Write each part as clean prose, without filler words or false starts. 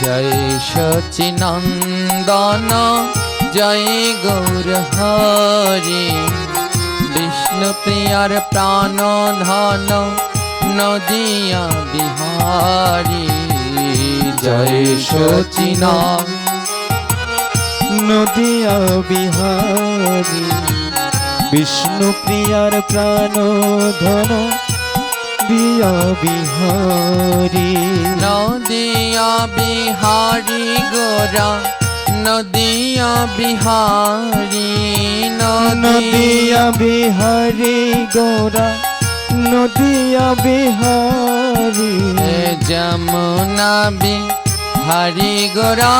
जय सच्चिनंदन जय गौर हरि विष्णु प्रियार प्राण धन नदिया बिहारी जय सच्चिनंदन नदिया बिहारी विष्णु प्रियार प्राण धन दिया बिहारी नदिया बिहारी गोरा नदिया बिहारी नदिया बिहारी गोरा नदिया बिहारी जमुना बिहारी गोरा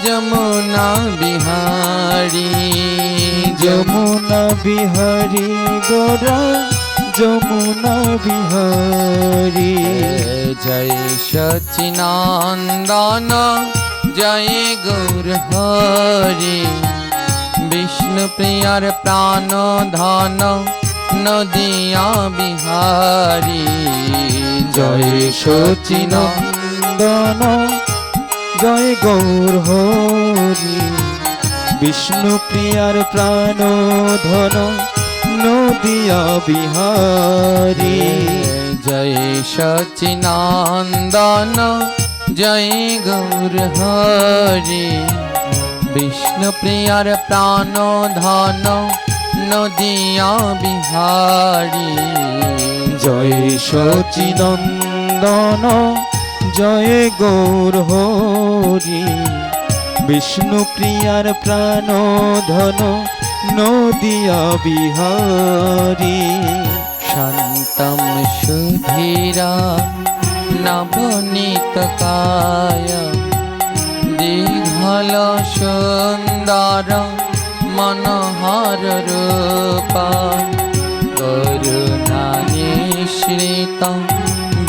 जमुना बिहारी जमुना बिहारी गोरा जमुना बिहारी जय सच्चिनंदन जय गौर हरि विष्णु प्रियार प्राण धन नदिया बिहारी जय सच्चिनंदन जय गौर हरि विष्णु प्रियार प्राण धन नदिया बिहारी जय सच्चिनंदन जय गौर हरि विष्णु प्रियार प्राण धन नदिया बिहारी जय सच्चिनंदन जय गौर हरि विष्णु प्रियार प्राण धन नदिया बिहारी शांतम सुधीरा नवनीत काय दीघल सुंदर मनोहर रूपा करुणा निश्रित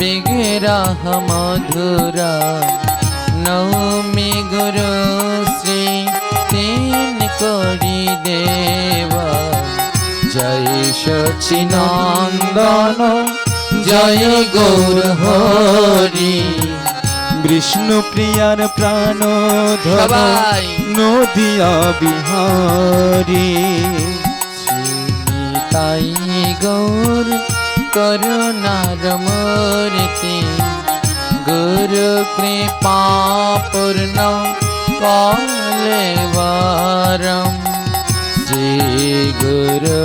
विग्रह मधुरा नौमि गुरु श्री तीन कोटि देवा जय सच्चिनंदन जय गौर हरि विष्णु प्रियार प्राण धन नदिया बिहारी श्रीताई गौर करुणार मूर्ति गुरु कृपा पूर्ण कलेवरम श्री गुरु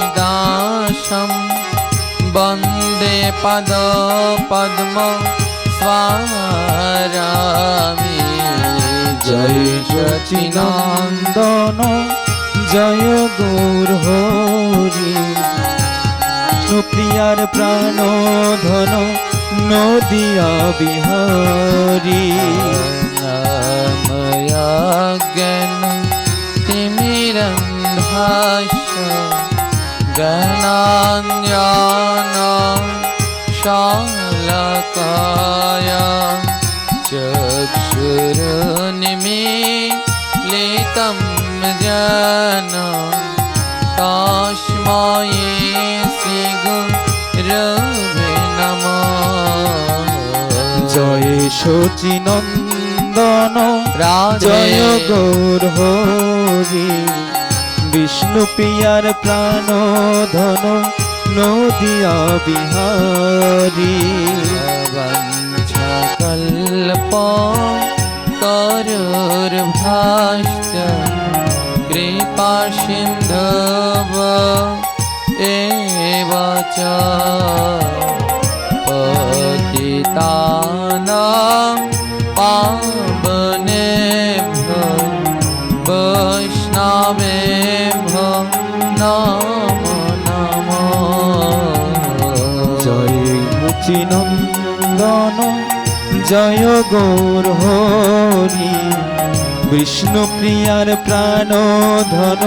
मुरारिदासम वंदे पद पद्म स्वामी जय सच्चिनंदन जय गौर हरि विष्णु प्रियार प्राण धन नदिया बिहारी ज्ञान तिमिरंधास्व ज्ञानाञ्जन शालकाय चक्षुरुन्मीलितं येन तस्मै श्री गुरवे नमः जय सच्चिनंदन जय गौर हरि विष्णु प्रियार प्राण धन नदिया बिहारी वंशकल्प तरुर्भाष्ट कृपा सिन्धव एव च पतितानां पावनेभ्यो वैष्णवेभ्यो नमो नमः जय सच्चिनंदन जय गौर हरि विष्णु प्रियार प्राण धन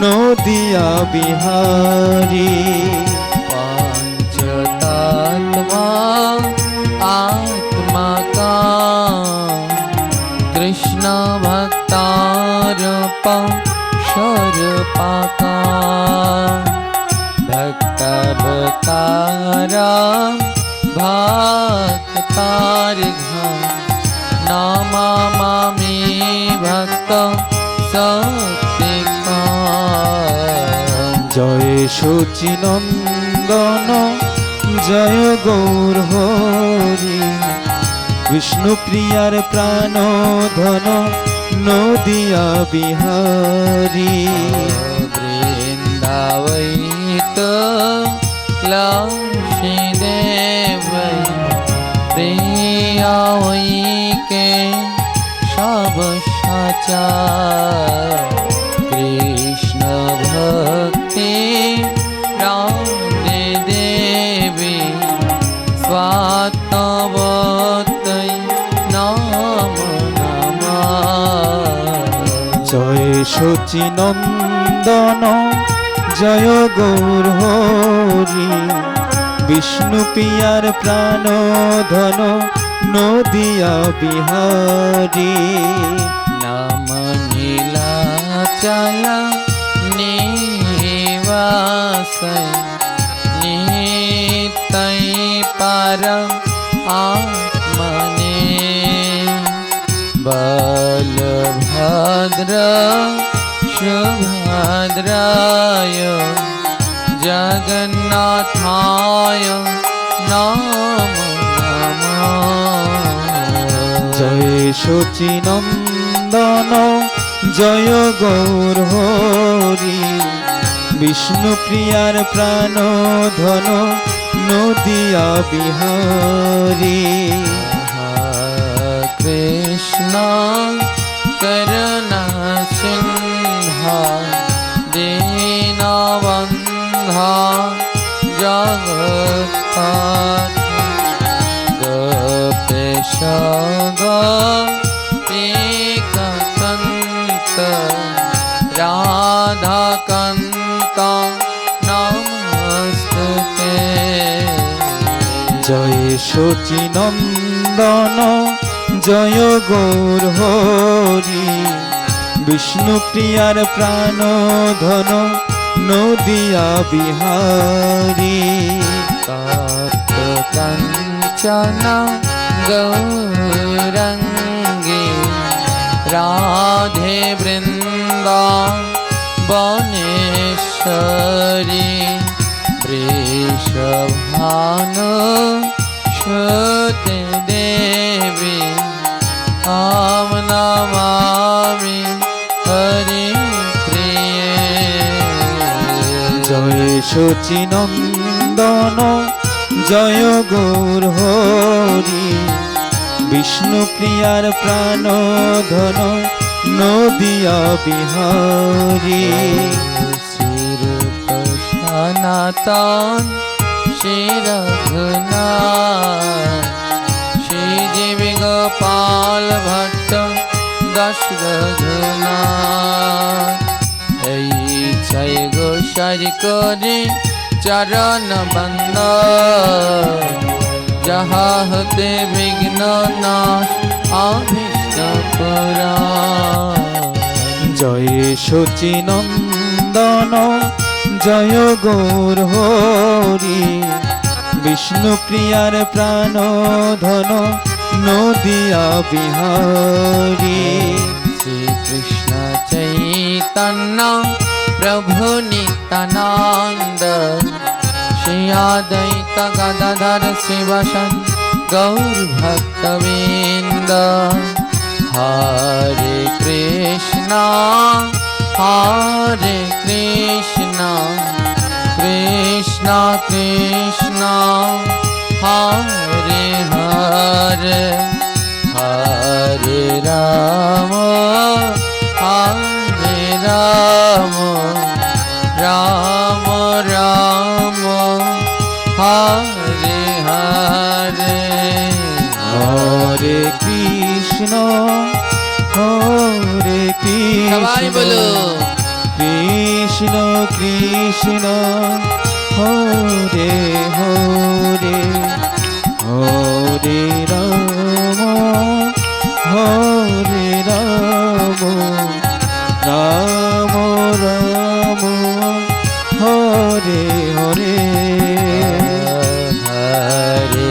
नदिया बिहारी पंचतत्वा आत्मा का कृष्ण भक्तारूप स्वरूपका भक्तावतारा ভক্তার ঘর নমামি ভক্ত সত্যিকার। জয় সচিনন্দন জয় গৌর হরি, বিষ্ণু প্রিয়ার প্রাণ ধন নদিয়া বিহারী। বৃন্দাবৈত লক্ষ্মী দেব প্রিয়াকে সব সাচা, কৃষ্ণ ভক্তি প্রাণে দেবী স্বাতবতৈ নম নমঃ। জয় সচিনন্দন জয় গৌর হরি, বিষ্ণু প্রিয়ার প্রাণ ধন নদিয়া বিহারী। নাম নীলাচল নিবাস নিতৈ পরম আত্মনে, বলভদ্র সুভদ্রায় জগন্নাথায় নমঃ নমঃ। জয় সচিনন্দন জয় গৌর হরি, বিষ্ণু প্রিয়ার প্রাণ ধন নদিয়া বিহারী। কৃষ্ণ করুণা সিন্ধা দীনবন্ধা জগৎপতে, গোপেশ গোপিকান্ত রাধাকান্ত নমস্তুতে। জয় সচিনন্দন জয় গৌর হরি, বিষ্ণু প্রিয়ার প্রাণ ধন নদিয়া বিহারী। তপ্ত কাঞ্চন গৌরাঙ্গী রাধে বৃন্দাবনেশ্বরী, বৃষভানু সুতে দেবী আম নমামি হরি প্রিয়ে। জয় সচিনন্দন জয় গৌর হরি, বিষ্ণু প্রিয়ার প্রাণ ধন নদিয়া বিহারী। শ্রীরূপ সনাতন শ্রী রঘুনাথ, শ্রীজীবী গোপাল ভট্ট দশ রঘুনাথ। এই চাই গোসারি করে চরণ বন্দ, যাহা হতে বিঘ্ন নাশ অভীষ্ট পুরাণ। জয় সচিনন্দন জয় গৌর হরি, বিষ্ণু প্রিয়ার প্রাণ ধন নদিয়া বিহারী। শ্রীকৃষ্ণ চৈতন্য প্রভু নিত্যানন্দ, শ্রী অদ্বৈত গদাধর শিবসন গৌর ভক্তবৃন্দ। হরে কৃষ্ণ হরে কৃষ্ণ কৃষ্ণ কৃষ্ণ হরে হরে, হরে রাম হরে রাম রাম রাম হরে হরে। হরে কৃষ্ণ হরে সবাই বলো কৃষ্ণ কৃষ্ণ হরে হরে, হরে রাম হরে রাম রাম রাম হরে হরে। হরে